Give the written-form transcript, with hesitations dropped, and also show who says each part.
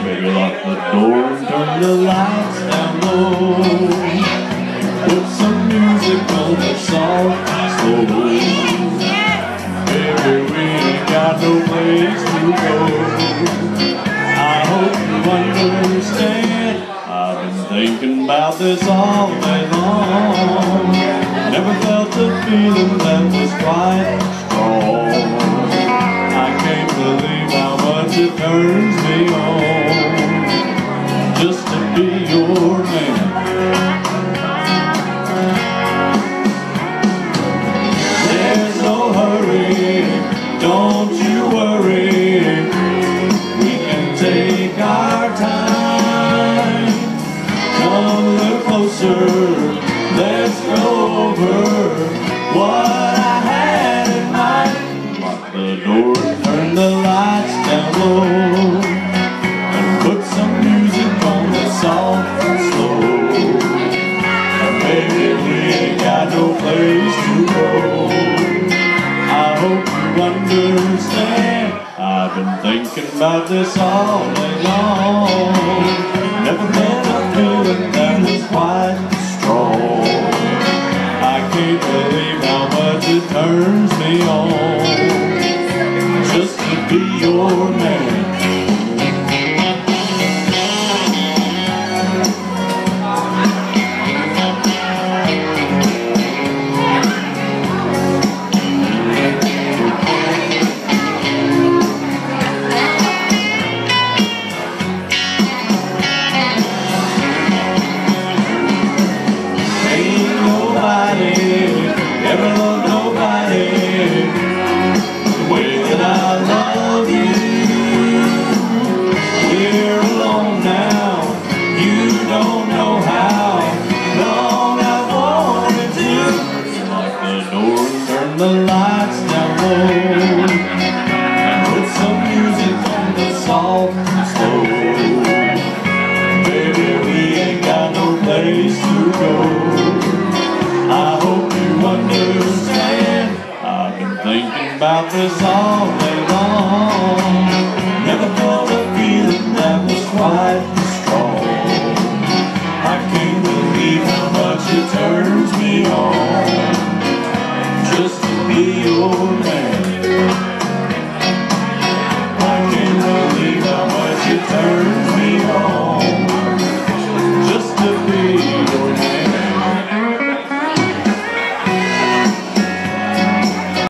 Speaker 1: Baby, lock the door and turn the lights down low. Put some music on the soft slow. Baby, we ain't got no place to go. I hope you understand. I've been thinking about this all day long. Never felt a feeling that was quite strong. I can't believe how much it turns me on just to be your man. There's no hurry, don't you worry. We can take our time. Come a little closer, let's go over what I had in mind. Lock the door, turn the lights down low, and put some music on the soft and slow. And baby, we ain't got no place to go. I hope you understand. I've been thinking about this all day long. Never met a feeling that was quite strong. I can't believe how much it turns me on just to be your man. Never love nobody the way that I love you. We're alone now, you don't know how long I wanted to. Lock the door and turn the lights down low, and put some music on the soft and slow. Baby, we ain't got no place to go. I hope you understand. I've been thinking about this all day long. Never felt a feeling that was quite strong. I can't believe how much it turns me on just to be your man.